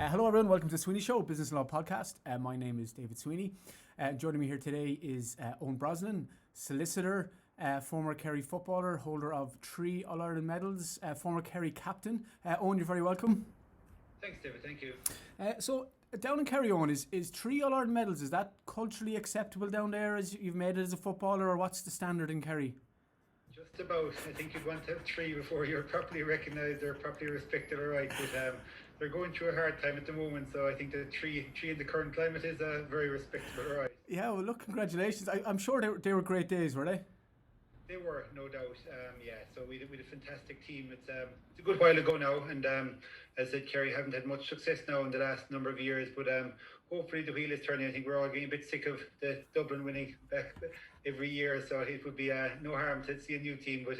Hello everyone, welcome to the Sweeney Show, Business Law Podcast. My name is David Sweeney. Joining me here today is Eoin Brosnan, solicitor, former Kerry footballer, holder of 3 All-Ireland medals, former Kerry captain. Eoin, you're very welcome. Thanks, David. Thank you. So down in Kerry, Eoin, is 3 All-Ireland medals, is that culturally acceptable down there as you've made it as a footballer, or what's the standard in Kerry? Just about. I think you'd want to have 3 before you're properly recognised or properly respected, all right. But they're going through a hard time at the moment, so I think that three in the current climate is very respectable, all right. Yeah, well, look, congratulations. I'm sure they were great days, were they? They were, no doubt. So we had a fantastic team. It's a good while ago now, and as I said, Kerry haven't had much success now in the last number of years, but hopefully the wheel is turning. I think we're all getting a bit sick of the Dublin winning back every year, so it would be no harm to see a new team. But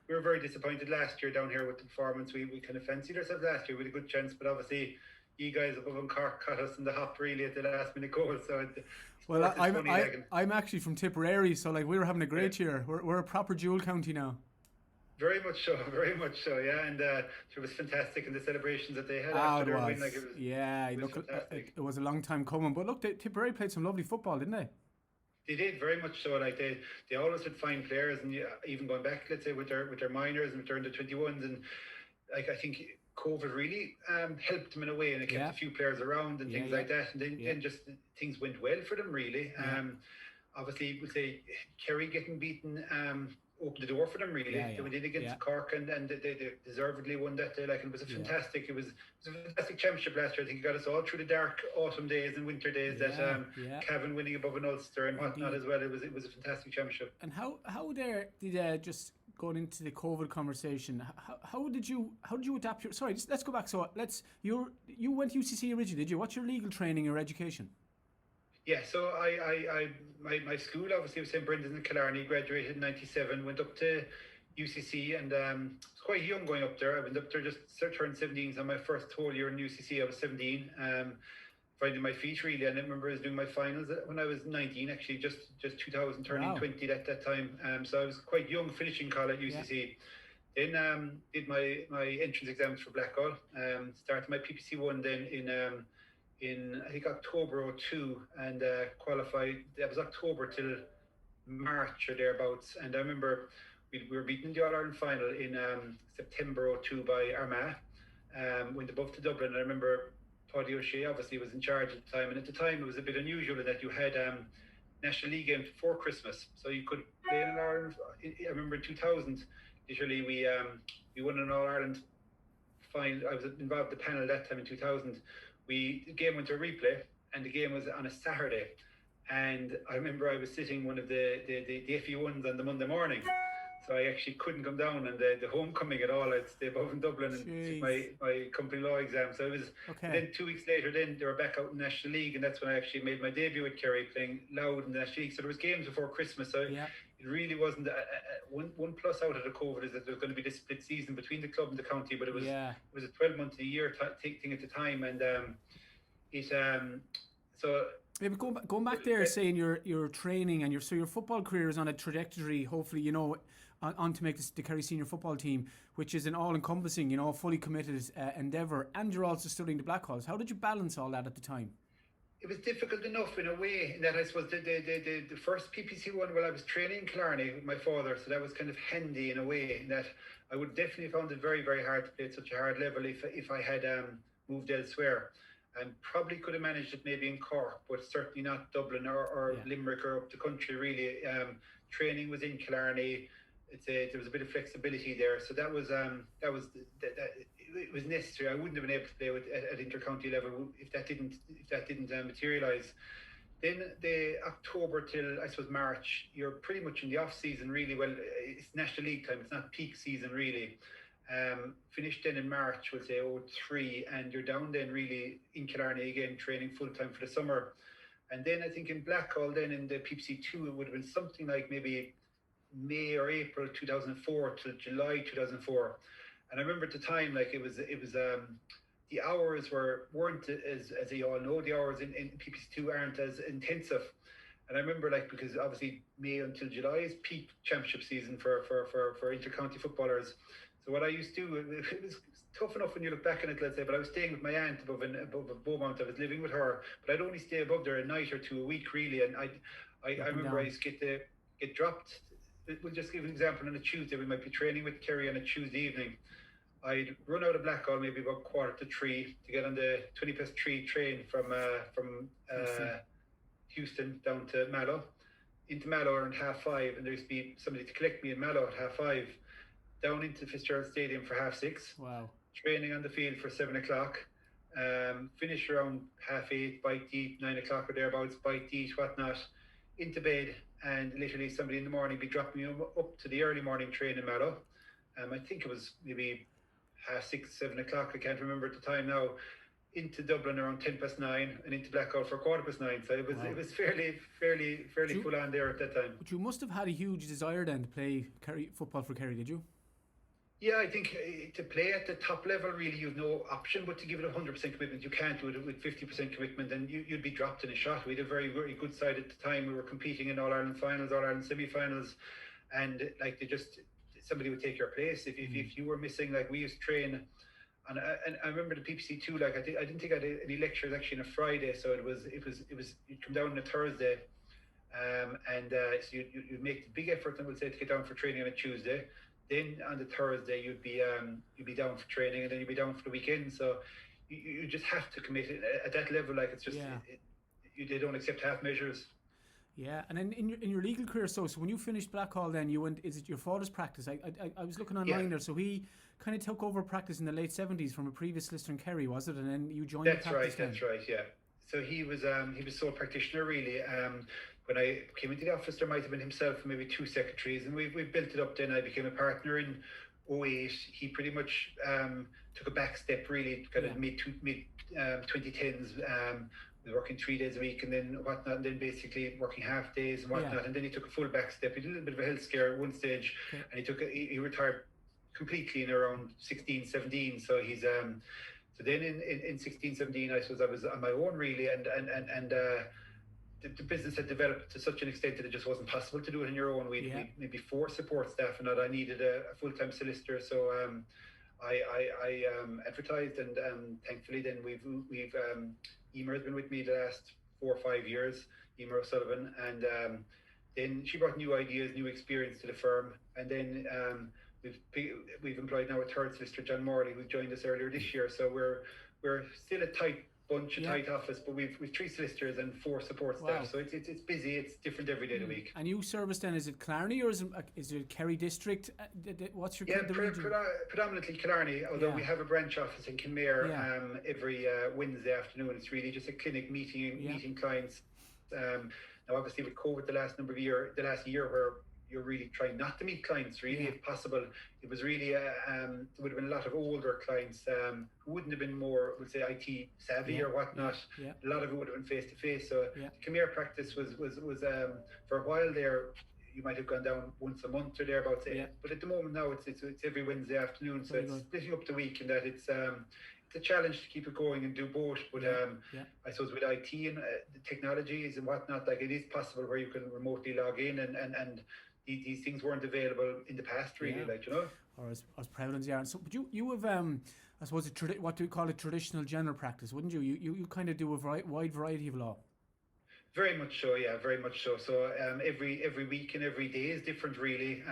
we were very disappointed last year down here with the performance. We kind of fancied ourselves last year with a good chance, but obviously you guys above in Cork caught us in the hop really at the last minute goal. So I'm actually from Tipperary, so like we were having a great year. We're a proper dual county now. Very much so, yeah. And it was fantastic, and the celebrations that they had after their win, it was a long time coming. But look, Tipperary played some lovely football, didn't they? They did, very much so. Like they always had fine players, and even going back, let's say with their minors and with their under 21s, and like I think COVID really helped them in a way, and it kept a few players around and things like that, and then just things went well for them really. Obviously, we'll say Kerry getting beaten opened the door for them really. They went in against Cork, and they deservedly won that day. Like, and it was a fantastic championship last year. I think it got us all through the dark autumn days and winter days. Cavan winning above an Ulster and whatnot as well. It was a fantastic championship. And how did just going into the COVID conversation, how did you adapt your? Sorry, let's go back. So you went to UCC originally, did you? What's your legal training or education? Yeah, so my school obviously was St Brendan's in Killarney, graduated in '97, went up to UCC, and was quite young going up there. I went up there just turned 17, so my first whole year in UCC I was 17, finding my feet really. And I remember I was doing my finals when I was 19, actually, just 2000, turning 20 at that time. So I was quite young finishing college at UCC. Then did my entrance exams for Blackall, started my PPC1 then in I think October 2002, and qualified. That was October till March or thereabouts. And I remember we were beaten in the All-Ireland final in September 2002 by Armagh. Went above to Dublin. I remember Paddy O'Shea obviously was in charge at the time, and at the time it was a bit unusual in that you had National League games before Christmas, so you could play in Ireland. I remember in 2000, literally we won an All-Ireland final. I was involved in the panel that time in 2000. The game went to a replay, and the game was on a Saturday. And I remember I was sitting one of the FE1s on the Monday morning, so I actually couldn't come down. And the homecoming at all, I'd stay above in Dublin and take my company law exam. So it was. Then 2 weeks later, then they were back out in the National League, and that's when I actually made my debut with Kerry, playing loud in the National League. So there was games before Christmas. So it really wasn't one plus out of the COVID is that there's going to be this split season between the club and the county, but it was a 12-month a year thing at the time, and so. Yeah, but going back there, saying your training and your football career is on a trajectory, hopefully, on to make the Kerry senior football team, which is an all-encompassing, fully committed endeavour, and you're also studying the Blackhawks. How did you balance all that at the time? It was difficult enough in a way, in that I suppose the first PPC one, I was training in Killarney with my father, so that was kind of handy in a way, in that I would definitely found it very, very hard to play at such a hard level if I had moved elsewhere. And probably could have managed it maybe in Cork, but certainly not Dublin or Limerick or up the country really. Training was in Killarney. There was a bit of flexibility there, so that was it was necessary. I wouldn't have been able to play at intercounty level if that didn't materialise. Then the October till I suppose March, you're pretty much in the off season really. Well, it's National League time. It's not peak season really. Finished then in March, we'll say 2003, and you're down then really in Killarney again, training full time for the summer. And then I think in Blackhall, then in the PPC2, it would have been something like maybe May or April 2004 till July 2004. And I remember at the time, like it was the hours weren't as you all know, the hours in PPC2 aren't as intensive. And I remember, because obviously May until July is peak championship season for intercounty footballers. So what I used to do, it was tough enough when you look back on it, let's say. But I was staying with my aunt above a Beaumont. I was living with her, but I'd only stay above there a night or two a week, really. And I remember I used to get dropped. We'll just give an example. On a Tuesday, we might be training with Kerry on a Tuesday evening. I'd run out of Blackhall maybe about 2:45 to get on the 3 train from Houston down to Mallow, into Mallow around 5:30, and there used to be somebody to collect me in Mallow at 5:30, down into Fitzgerald Stadium for 6:30. Wow. Training on the field for 7 o'clock. Finish around 8:30, bite to eat, 9 o'clock or thereabouts, bite to eat, whatnot, into bed, and literally somebody in the morning be dropping me up to the early morning train in Mallow. I think it was maybe 6:30, 7 o'clock, I can't remember at the time now, into Dublin around 9:10 and into Blackout for 9:15. So it was fairly full on there at that time. But you must have had a huge desire then to play football for Kerry, did you? Yeah, I think to play at the top level, really, you've no option but to give it 100% commitment. You can't do it with 50% commitment, and you'd be dropped in a shot. We had a very, very good side at the time. We were competing in All-Ireland finals, All-Ireland semi-finals, and somebody would take your place if you were missing. Like, we used to train, and I remember the PPC too. Like, I didn't think I had any lectures actually on a Friday, so it was you'd come down on a Thursday, so you'd make the big effort, I would say, to get down for training on a Tuesday. Then on the Thursday you'd be down for training, and then you'd be down for the weekend. So you just have to commit at that level. Like, it's just they don't accept half measures. Yeah, and then in your legal career, so when you finished Blackhall, then you went. Is it your father's practice? I was looking online there. So he kind of took over practice in the late 70s from a previous solicitor in Kerry, was it? And then you joined. That's right. Yeah. So he was sole practitioner, really. When I came into the office, there might have been himself and maybe 2 secretaries, and we built it up. Then I became a partner in 2008. He pretty much took a back step, really, kind of mid 2010s. We were working 3 days a week and then whatnot, and then basically working half days and whatnot. And then he took a full back step. He did a little bit of a health scare at one stage, and he retired completely in around 16, 17. So he's so then in 16, 17, I suppose I was on my own, really, and the business had developed to such an extent that it just wasn't possible to do it on your own. We had maybe 4 support staff, and that I needed a full-time solicitor. So I advertised, and thankfully then we've Emer has been with me the last 4 or 5 years, Emer O'Sullivan, and then she brought new ideas, new experience to the firm, and then we've employed now a 3rd solicitor, John Morley, who joined us earlier this year. So we're still a tight bunch, a tight office, but we've 3 solicitors and 4 support staff. So it's busy. It's different every day of the week. And you service then, is it Killarney or is it Kerry district? What's your region? Predominantly Killarney, although we have a branch office in Kinmare every Wednesday afternoon. It's really just a clinic meeting clients. Now obviously with COVID the last year where you're really trying not to meet clients, really, if possible. It was really, there would have been a lot of older clients who wouldn't have been more, we'll say, IT savvy or whatnot. A lot of it would have been face-to-face. So the Khmer practice was for a while there, you might have gone down once a month or thereabouts. But at the moment now, it's every Wednesday afternoon. So it's splitting up the week, and that it's a challenge to keep it going and do both. But I suppose with IT and the technologies and whatnot, like, it is possible where you can remotely log in, and these things weren't available in the past, really, like, you know. Or as prevalent as they are. So, but you have, I suppose, what do you call it, traditional general practice, wouldn't you? You kind of do a wide variety of law. Very much so, yeah, very much so. So every week and every day is different, really.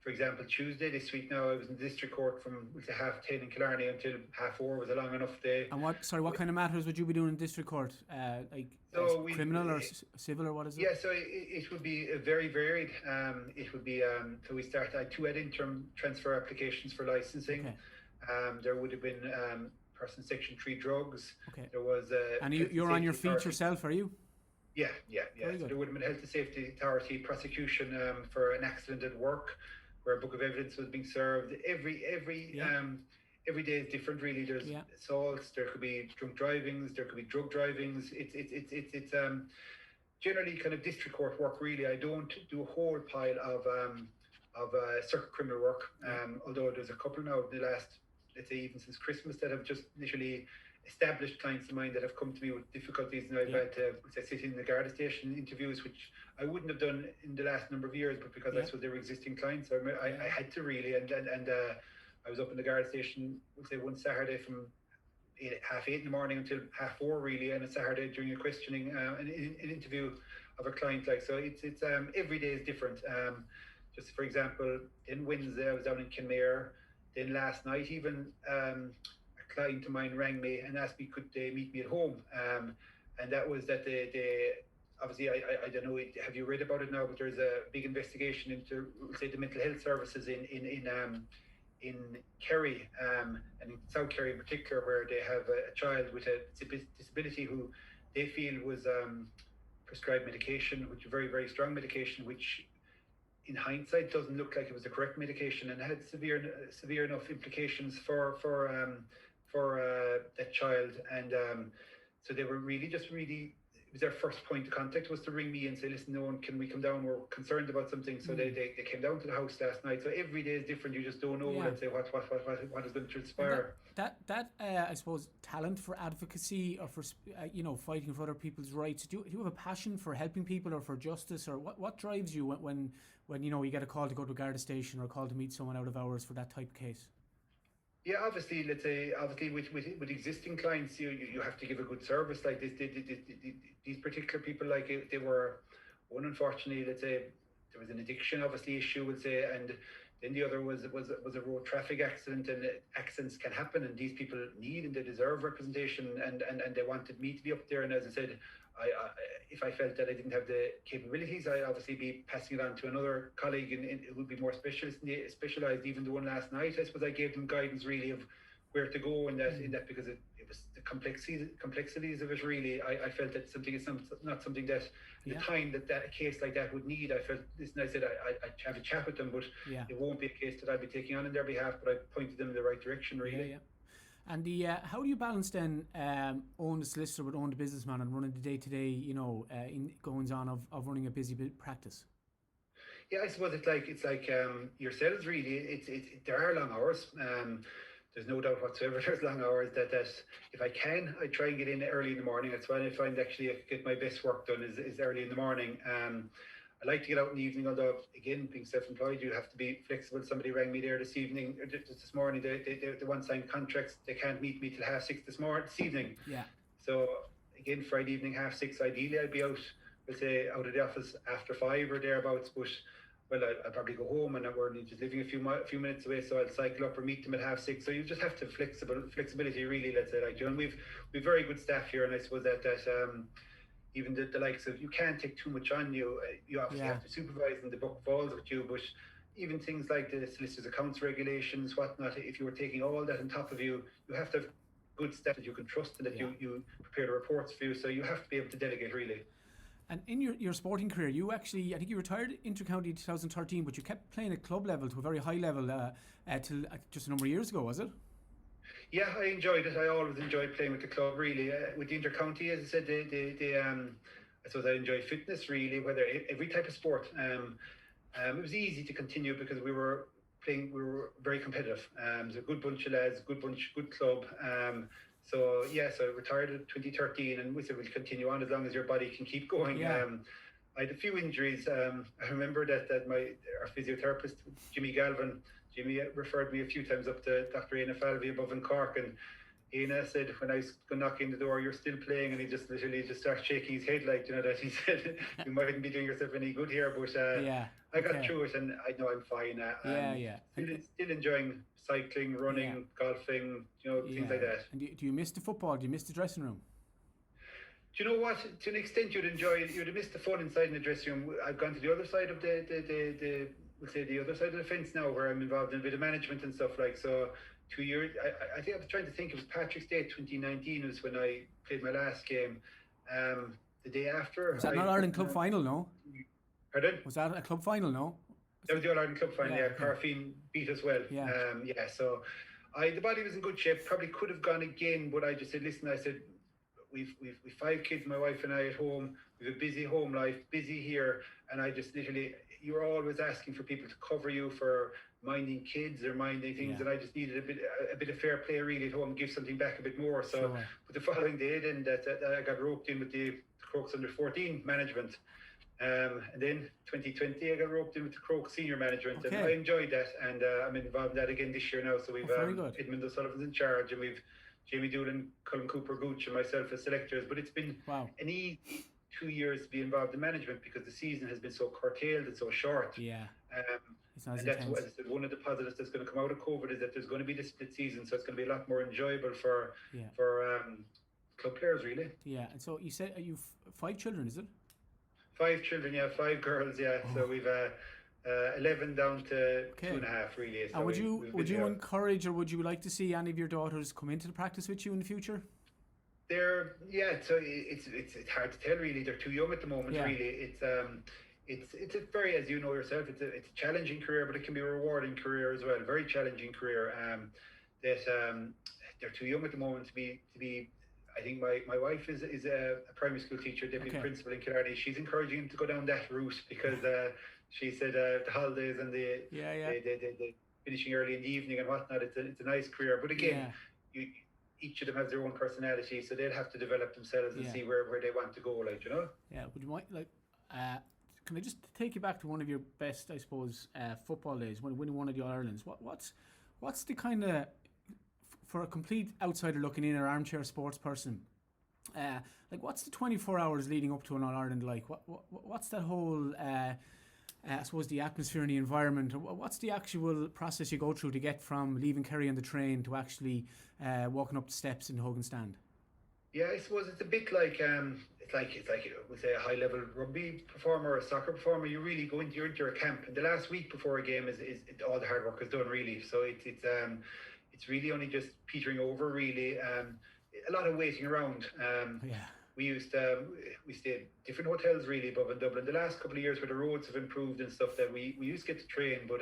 For example, Tuesday this week now, I was in the district court from 10:30 in Killarney until 4:30 was a long enough day. And what kind of matters would you be doing in district court? Criminal or civil, or what is it? Yeah, so it would be very varied. It would be, so we started, I had 2 interim transfer applications for licensing. There would have been person section 3 drugs. There was and you're on your feet yourself, are you? Yeah. So there would have been a health and safety authority prosecution for an accident at work, where a book of evidence was being served. Every day is different, really. There's assaults, there could be drunk drivings, there could be drug drivings. It's generally kind of district court work, really. I don't do a whole pile of circuit criminal work, although there's a couple now in the last, let's say, even since Christmas, that have just literally established clients of mine that have come to me with difficulties, and I've had to sit in the Garda station interviews, which I wouldn't have done in the last number of years, but because I suppose they were existing clients, I had to, really, and I was up in the guard station, we'll say one Saturday from 8:30 in the morning until 4:30 really, and a Saturday during a questioning, an interview of a client. Like, so it's every day is different. Just for example, in Wednesday I was down in Kenmare. Then last night even a client of mine rang me and asked me could they meet me at home, and that was that they obviously I don't know, have you read about it now, but there's a big investigation into, we'll say, the mental health services in Kerry, and in South Kerry in particular, where they have a child with a disability who they feel was prescribed medication, which is very, very strong medication, which in hindsight doesn't look like it was the correct medication, and had severe enough implications for that child. And so they were really it was their first point of contact was to ring me and say, listen, Eoin, can we come down? We're concerned about something. So they came down to the house last night. So every day is different. You just don't know, let's say, what is going to transpire. That I suppose, talent for advocacy or for fighting for other people's rights. Do you have a passion for helping people or for justice, or what drives you when you get a call to go to a Garda station or a call to meet someone out of hours for that type of case? Yeah, obviously, let's say, with existing clients, you have to give a good service. Like these particular people, like they were one, unfortunately, let's say there was an addiction, obviously, issue, we'll say, and then the other was a road traffic accident, and accidents can happen, and these people need and they deserve representation, and they wanted me to be up there. And as I said, if I felt that I didn't have the capabilities, I'd obviously be passing it on to another colleague who would be more specialised. Even the one last night, I suppose I gave them guidance really of where to go in that because it was the complexities of it really. I felt that something is not something that the time that a case like that would need. I felt this, and I said I'd have a chat with them, but it won't be a case that I'd be taking on their behalf, but I pointed them in the right direction really. Yeah. And how do you balance then own the solicitor with own the businessman and running the day-to-day, in goings on of running a busy practice? Yeah, I suppose it's like yourselves really. There are long hours. There's no doubt whatsoever. There's long hours that if I can, I try and get in early in the morning. That's when I find actually I get my best work done is early in the morning. I like to get out in the evening, although again, being self-employed, you have to be flexible. Somebody rang me there this morning. They want signed contracts. They can't meet me till 6:30 this evening. Yeah. So again, Friday evening 6:30. Ideally, I'd be out, let's say, out of the office after 5 or thereabouts. But I'll probably go home, and we're just living a few minutes away, so I'll cycle up or meet them at 6:30. So you just have to flexibility really. Let's say, and we've very good staff here, and I suppose that even the likes of, you can't take too much on you. You obviously have to supervise, and the book falls with you. But even things like the solicitor's accounts regulations, whatnot, if you were taking all that on top of you, you have to have good staff that you can trust and that you prepare the reports for you. So you have to be able to delegate really. And in your sporting career, you actually, I think you retired inter-county in 2013, but you kept playing at club level to a very high level till just a number of years ago, was it? Yeah, I enjoyed it. I always enjoyed playing with the club, really. With the inter-county, as I said, I suppose I enjoy fitness, really, whether every type of sport. It was easy to continue because we were very competitive. It was a good bunch of lads, good club. So I retired in 2013, and we said we'll continue on as long as your body can keep going. Yeah. I had a few injuries. I remember that our physiotherapist, Jimmy referred me a few times up to Dr. Eoin Falvey above in Cork, and Eoin said when I was going knocking the door, "You're still playing," and he just literally started shaking his head like, that he said, "You mightn't be doing yourself any good here," but I got through it, and I know I'm fine. Still enjoying cycling, running, golfing, things like that. And do you miss the football? Do you miss the dressing room? Do you know what? To an extent, you'd have missed the fun inside in the dressing room. I've gone to the other side of the other side of the fence now, where I'm involved in a bit of management and stuff like. So 2 years, I think I was trying to think. It was Patrick's Day 2019 was when I played my last game. The day after. Was that not Ireland Club final? No. Pardon? Was that a club final? No. That was the All-Ireland Club final, Carfine beat us well. Yeah. So the body was in good shape, probably could have gone again, but I just said, listen, we've 5 kids, my wife and I at home, we've a busy home life, busy here, and I just literally, you're always asking for people to cover you for minding kids or minding things, and I just needed a bit of fair play really at home, give something back a bit more. So, But the following day then, that I got roped in with the Crokes under 14 management. And then 2020, I got roped in with the Croke Senior Management, and Okay. I enjoyed that. And I'm involved in that again this year now. So we've very good. Edmund O'Sullivan's in charge, and we've Jamie Doolan, Colin Cooper Gooch, and myself as selectors. But it's been an easy 2 years to be involved in management because the season has been so curtailed and so short. Yeah. It's not and that's what, one of the positives that's going to come out of COVID is that there's going to be the split season, so it's going to be a lot more enjoyable for club players, really. Yeah, and so you said you've 5 children, is it? 5 children, 5 girls, So we've 11 down to 2.5, really. So and would you encourage, or would you like to see any of your daughters come into the practice with you in the future? So it's hard to tell, really. They're too young at the moment, really. It's a very, as you know yourself, it's a challenging career, but it can be a rewarding career as well. Very challenging career. They're too young at the moment to be. I think my wife is a primary school teacher, deputy principal in Killarney. She's encouraging him to go down that route because she said the holidays and the finishing early in the evening and whatnot. It's a nice career, but again, each of them has their own personality, so they'll have to develop themselves and see where they want to go. Like, you know. Yeah. Would you mind can I just take you back to one of your best, I suppose, football days when winning one of the All-Irelands? What's the kind of, for a complete outsider looking in, or armchair sports person, what's the 24 hours leading up to an All-Ireland like? What's that whole, I suppose, the atmosphere and the environment? What's the actual process you go through to get from leaving Kerry on the train to actually walking up the steps in Hogan Stand? Yeah, I suppose it's a bit like it's like we say a high level rugby performer or a soccer performer. You really go into your camp, and the last week before a game is all the hard work is done, really. So it's really only just petering over, really. A lot of waiting around. We stayed at different hotels, really, above in Dublin. The last couple of years where the roads have improved and stuff, that we used to get to train, but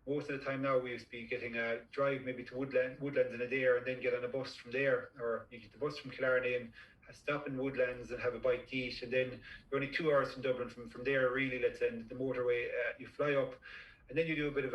most of the time now we used to be getting a drive maybe to Woodlands in a day, and then get on a bus from there, or you get the bus from Killarney and stop in Woodlands and have a bite to eat, and then you're only 2 hours from Dublin from there, really. Let's say the motorway, you fly up, and then you do a bit of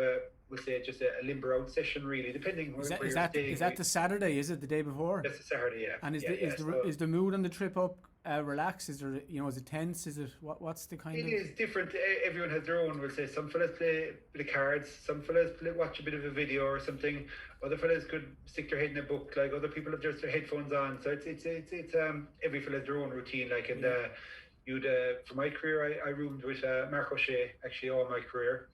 we'll say just a limber out session, really, depending where you're staying. Is that the Saturday? Is it the day before? That's the Saturday, yeah. And is the mood on the trip up relaxed? Is there, is it tense? Is it what's the kind of? It is different. Everyone has their own. We'll say some fellas play a bit of cards, some fellas watch a bit of a video or something. Other fellas could stick their head in a book. Like, other people have just their headphones on. So it's every fella has their own routine. Like, and for my career, I roomed with Mark O'Shea actually all my career.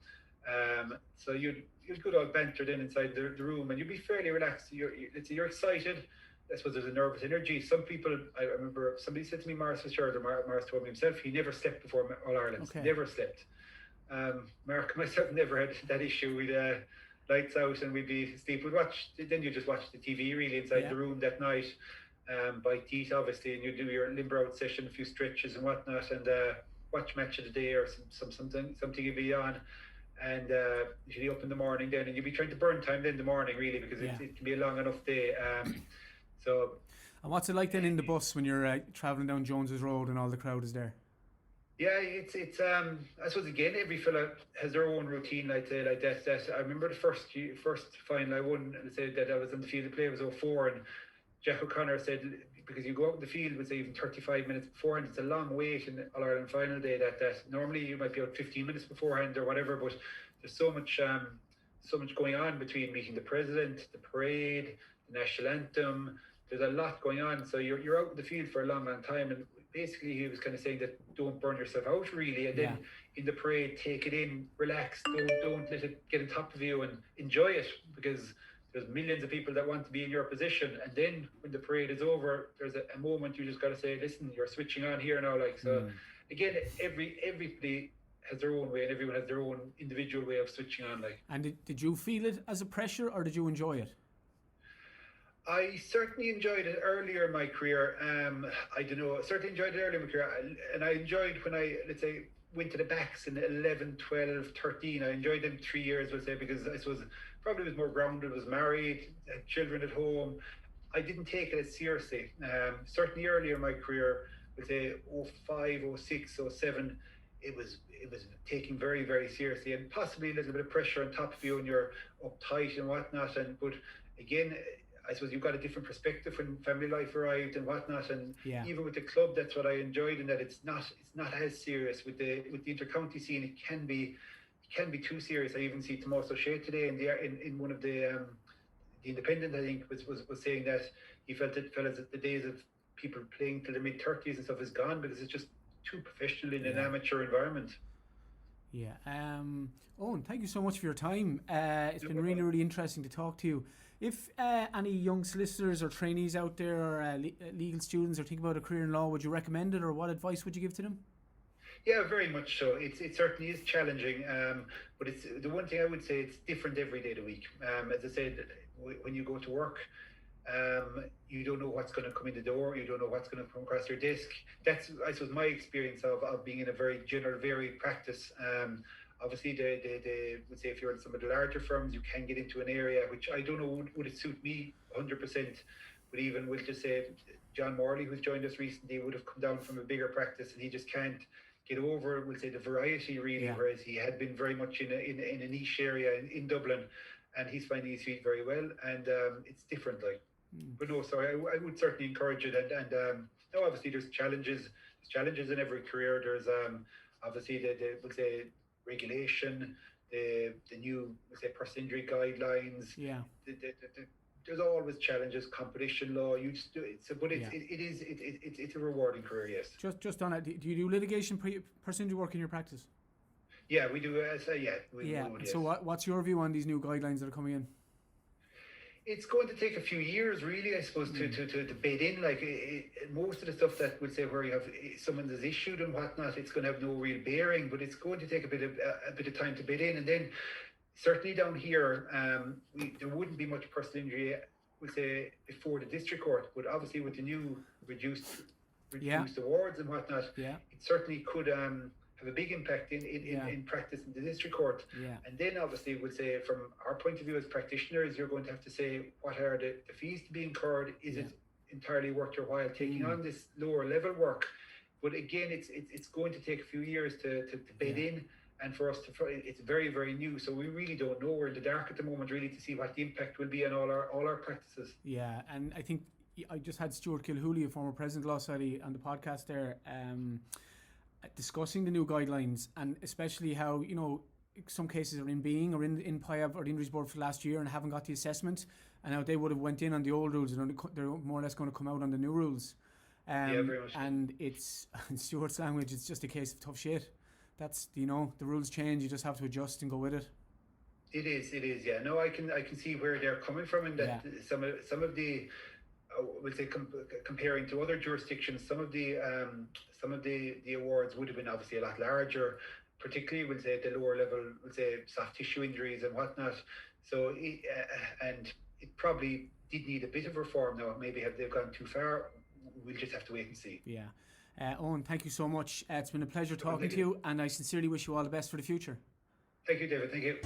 So you'd good old banter then inside the room, and you'd be fairly relaxed. You're excited. I suppose there's a nervous energy. Some people, I remember somebody said to me, Morris Fitzgerald, or Morris told me himself, he never slept before All Ireland. Never slept. Mark and myself never had that issue. We'd lights out and we'd be asleep. Then you just watch the TV, really, inside the room that night. Bite to eat, obviously, and you do your limber out session, a few stretches and whatnot, and watch match of the day or something you'd be on. And you'd be up in the morning then, and you'd be trying to burn time then in the morning, really, because it can be a long enough day. And what's it like then in the bus when you're travelling down Jones's Road and all the crowd is there? Yeah, it's I suppose again every fella has their own routine. I'd say like that. I remember the first final I won, and said that I was on the field of play was 04, and Jack O'Connor said, because you go out in the field with say even 35 minutes beforehand, it's a long wait in All Ireland final day. That normally you might be out 15 minutes beforehand or whatever, but there's so much going on between meeting the president, the parade, the national anthem. There's a lot going on, so you're out in the field for a long time, and basically he was kind of saying that don't burn yourself out, really, and then in the parade take it in, relax, don't let it get on top of you, and enjoy it, because there's millions of people that want to be in your position. And then when the parade is over, there's a moment you just got to say, listen, you're switching on here now. Like, so again, everybody has their own way, and everyone has their own individual way of switching on. Like, and did you feel it as a pressure, or did you enjoy it? I certainly enjoyed it earlier in my career. I don't know, I certainly enjoyed it earlier in my career. And I enjoyed when I, let's say, went to the backs in 11, 12, 13. I enjoyed them 3 years, let's say, because I suppose probably was more grounded, was married, had children at home. I didn't take it as seriously. Certainly earlier in my career, let's say 05, 06, 07, it was taken very, very seriously, and possibly a little bit of pressure on top of you, and you're uptight and whatnot. But again, I suppose you've got a different perspective when family life arrived and whatnot, and Yeah. even with the club, that's what I enjoyed, in that it's not as serious with the inter-county scene. It can be too serious. I even see Tomás O'Shea today in one of the Independent, I think, was saying that he felt that the days of people playing till their mid-30s and stuff is gone, because it's just too professional in an amateur environment. Yeah. Eoin, thank you so much for your time. It's been really, really interesting to talk to you. If any young solicitors or trainees out there, or legal students, are thinking about a career in law, would you recommend it, or what advice would you give to them? Yeah, very much so. It certainly is challenging, but it's the one thing I would say, it's different every day of the week. As I said, when you go to work, you don't know what's going to come in the door. You don't know what's going to come across your desk. That's, I suppose, my experience of being in a very general, varied practice. Obviously, would say if you're in some of the larger firms, you can get into an area which I don't know would it suit me 100%. But even we'll just say John Morley, who's joined us recently, would have come down from a bigger practice, and he just can't get over, we'll say, the variety really. Whereas he had been very much in a niche area in Dublin, and he's finding his feet very well, and it's different, like. But no, so I would certainly encourage it, and no, obviously there's challenges in every career. There's obviously the we'll say regulation, the new, we'll say, personal injury guidelines. Yeah. There's always challenges, competition law. You just do it. So, but it's a rewarding career, yes. Just on it, do you do litigation personal injury work in your practice? Yeah, we do. We would, So what's your view on these new guidelines that are coming in? It's going to take a few years, really, I suppose, to bed in. Like most of the stuff that would say where you have someone that's issued and whatnot, it's going to have no real bearing. But it's going to take a bit of time to bed in, and then certainly down here, there wouldn't be much personal injury, we'll say, before the district court. But obviously, with the new reduced awards and whatnot, it certainly could have a big impact in practice in the district court. And then obviously we'll say, from our point of view as practitioners, you're going to have to say, what are the fees to be incurred? Is it entirely worth your while taking on this lower level work? But again, it's going to take a few years to bed in, and for us it's very, very new, so we really don't know. We're in the dark at the moment, really, to see what the impact will be on all our practices. Yeah, and I think I just had Stuart Kilhooley, a former president of Law Society, on the podcast there, discussing the new guidelines, and especially how, you know, some cases are in being or in PIAB or the Injuries Board for last year and haven't got the assessment, and how they would have went in on the old rules and they're more or less going to come out on the new rules. Very much. And it's, in Stuart's language, it's just a case of tough shit. That's, you know, the rules change, you just have to adjust and go with it. It is, yeah. No, I can see where they're coming from, and that some of the we'll say comparing to other jurisdictions, some of the awards would have been obviously a lot larger, particularly, we'll say, at the lower level, we'll say, soft tissue injuries and whatnot. So and it probably did need a bit of reform now. Maybe have they've gone too far? We'll just have to wait and see. Yeah. Eoin, thank you so much. It's been a pleasure talking to you, and I sincerely wish you all the best for the future. Thank you, David. Thank you.